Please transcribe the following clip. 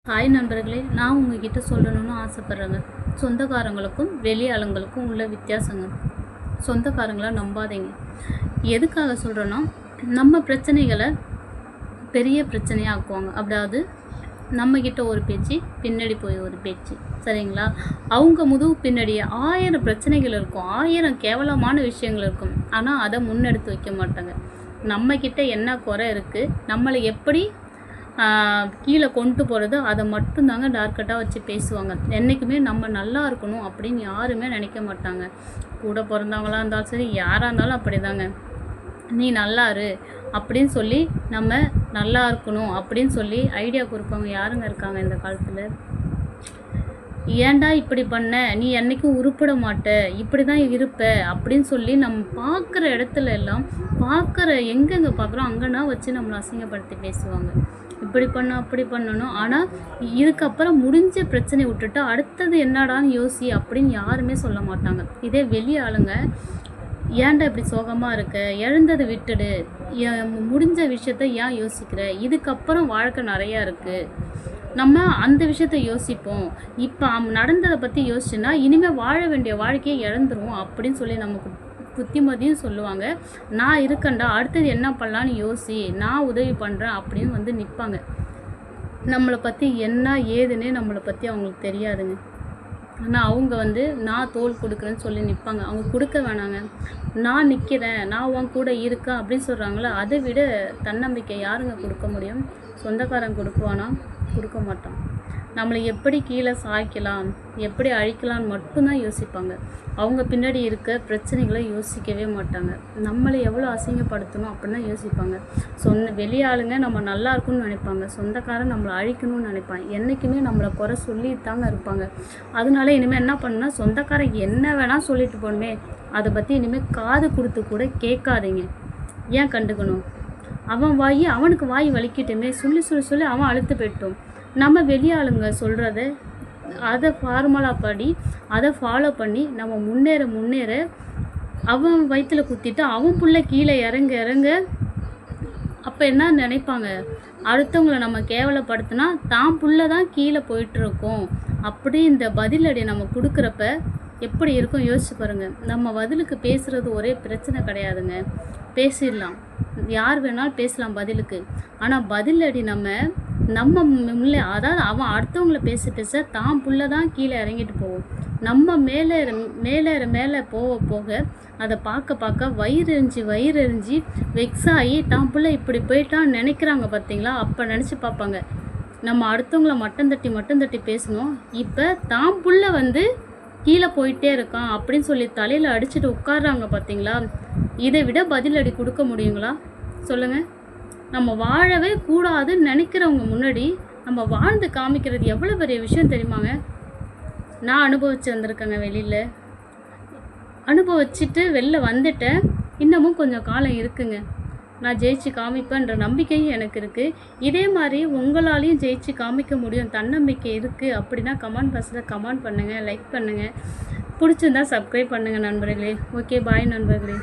Hi நண்பர்களே, நான் உங்ககிட்ட சொல்லணும்னு ஆசைப்பட்றேங்க. சொந்தக்காரங்களுக்கும் வெளி ஆளுங்களுக்கும் உள்ள வித்தியாசங்க. சொந்தக்காரங்களை நம்பாதீங்க. எதுக்காக சொல்கிறேன்னா, நம்ம பிரச்சனைகளை பெரிய பிரச்சனையாக ஆக்குவாங்க. அதாவது நம்மக்கிட்ட ஒரு பேச்சு, பின்னாடி போய் ஒரு பேச்சு, சரிங்களா? அவங்க முதுகு பின்னாடி 1000 பிரச்சனைகள் இருக்கும், 1000 கேவலமான விஷயங்கள் இருக்கும். ஆனால் அதை முன்னெடுத்து வைக்க மாட்டாங்க. நம்மக்கிட்ட என்ன குறை இருக்குது, நம்மளை எப்படி கீழே கொண்டு போகிறது, அதை மட்டும்தாங்க டார்கெட்டாக வச்சு பேசுவாங்க. என்றைக்குமே நம்ம நல்லா இருக்கணும் அப்படின்னு யாருமே நினைக்க மாட்டாங்க. கூட பிறந்தவங்களாக இருந்தாலும் சரி, யாராக இருந்தாலும் அப்படி தாங்க. நீ நல்லா இரு அப்படின்னு சொல்லி, நம்ம நல்லா இருக்கணும் அப்படின்னு சொல்லி ஐடியா கொடுப்பவங்க யாருங்க இருக்காங்க இந்த காலத்தில்? ஏன்டா இப்படி பண்ண, நீ என்றைக்கும் உருப்பட மாட்ட, இப்படி தான் இருப்ப அப்படின்னு சொல்லி நம்ம பார்க்குற இடத்துல எல்லாம், பார்க்குற எங்கெங்கே பார்க்குறோம் அங்கேனா வச்சு நம்மளை அசிங்கப்படுத்தி பேசுவாங்க. இப்படி பண்ண அப்படி பண்ணணும். ஆனால் இதுக்கப்புறம் முடிஞ்ச பிரச்சனை விட்டுட்டு அடுத்தது என்னடான்னு யோசி அப்படின்னு யாருமே சொல்ல மாட்டாங்க. இதே வெளியே ஆளுங்க, ஏன்டா இப்படி சோகமாக இருக்க, எழுந்ததை விட்டுடு, முடிஞ்ச விஷயத்த ஏன் யோசிக்கிற, இதுக்கப்புறம் வாழ்க்கை நிறையா இருக்குது, நம்ம அந்த விஷயத்த யோசிப்போம், இப்போ நடந்ததை பற்றி யோசிச்சுன்னா இனிமேல் வாழ வேண்டிய வாழ்க்கையை இழந்துருவோம் அப்படின்னு சொல்லி நமக்கு புத்திமதியும் சொல்லுவாங்க. நான் இருக்கேன்டா, அடுத்தது என்ன பண்ணலான்னு யோசி, நான் உதவி பண்ணுறேன் அப்படின்னு வந்து நிற்பாங்க. நம்மளை பற்றி என்ன ஏதுன்னே நம்மளை பற்றி அவங்களுக்கு தெரியாதுங்க. ஆனால் அவங்க வந்து நான் தோல் கொடுக்குறேன்னு சொல்லி நிற்பாங்க. அவங்க கொடுக்க வேணாங்க, நான் நிற்கிறேன், நான் உன் கூட இருக்கேன் அப்படின்னு சொல்கிறாங்களே, அதை விட தன்னம்பிக்கை யாருங்க கொடுக்க முடியும்? சொந்தக்காரன் கொடுக்குவானா? கொடுக்க மாட்டான். நம்மளை எப்படி கீழே சாய்க்கலாம், எப்படி அழிக்கலான்னு மட்டும்தான் யோசிப்பாங்க. அவங்க பின்னாடி இருக்க பிரச்சனைகளை யோசிக்கவே மாட்டாங்க. நம்மளை எவ்வளோ அசிங்கப்படுத்தணும் அப்படின்னு தான் யோசிப்பாங்க. வெளியாளுங்க நம்ம நல்லா இருக்கும்னு நினைப்பாங்க, சொந்தக்காரன் நம்மளை அழிக்கணும்னு நினைப்பாங்க. என்றைக்குமே நம்மளை குறை சொல்லி தாங்க இருப்பாங்க. அதனால இனிமேல் என்ன பண்ணுன்னா, சொந்தக்காரன் என்ன வேணால் சொல்லிட்டு போகணுமே, அதை பற்றி இனிமேல் காது கொடுத்து கூட கேட்காதீங்க. ஏன் கண்டுக்கணும்? அவன் வாய் அவனுக்கு வாய் வலிக்கிட்டுமே, சொல்லி சொல்லி சொல்லி அவன் அழுத்து போயிட்டோம். நம்ம வெளியாளுங்க சொல்கிறத அதை ஃபார்முலா படி அதை ஃபாலோ பண்ணி நம்ம முன்னேற அவன் வயிற்றில் குத்திட்டு அவன் புள்ள கீழே இறங்க அப்போ என்ன நினைப்பாங்க, அடுத்தவங்களை நம்ம கேவலப்படுத்தினா தான் புள்ள தான் கீழே போயிட்டுருக்கோம் அப்படி இந்த பதிலடி நம்ம கொடுக்குறப்ப எப்படி இருக்கும் யோசிச்சு பாருங்கள். நம்ம பதிலுக்கு பேசுகிறது ஒரே பிரச்சனை கிடையாதுங்க, பேசிடலாம், யார் வேணாலும் பேசலாம் பதிலுக்கு. ஆனால் பதிலடி நம்ம முன்னே, அதாவது அவன் அடுத்தவங்களை பேச தான் புள்ள தான் கீழே இறங்கிட்டு போவோம். நம்ம மேலே போக அதை பார்க்க வயிறு எரிஞ்சு வெக்ஸ் ஆகி தான் புள்ள இப்படி போயிட்டான்னு நினைக்கிறாங்க பார்த்தீங்களா? அப்போ நினச்சி பார்ப்பாங்க, நம்ம அடுத்தவங்கள மட்டம் தட்டி பேசணும், இப்போ தான் புள்ள வந்து கீழே போயிட்டே இருக்கான் அப்படின்னு சொல்லி தலையில் அடிச்சுட்டு உட்கார்றாங்க பார்த்தீங்களா? இதை விட பதிலடி கொடுக்க முடியுங்களா சொல்லுங்கள்? நம்ம வாழவே கூடாதுன்னு நினைக்கிறவங்க முன்னாடி நம்ம வாழ்ந்து காமிக்கிறது எவ்வளோ பெரிய விஷயம் தெரியுமாங்க? நான் அனுபவிச்சு வந்திருக்கேங்க. வெளியில் அனுபவிச்சுட்டு வெளில வந்துட்டேன். இன்னமும் கொஞ்சம் காலம் இருக்குங்க, நான் ஜெயிச்சு காமிப்பேன்ற நம்பிக்கையும் எனக்கு இருக்குது. இதே மாதிரி உங்களாலையும் ஜெயிச்சு காமிக்க முடியும், தன்னம்பிக்கை இருக்குது அப்படின்னா கமெண்ட் பாக்ஸில் கமெண்ட் பண்ணுங்கள், லைக் பண்ணுங்கள், பிடிச்சிருந்தா சப்ஸ்கிரைப் பண்ணுங்கள் நண்பர்களே. ஓகே, பாய் நண்பர்களே.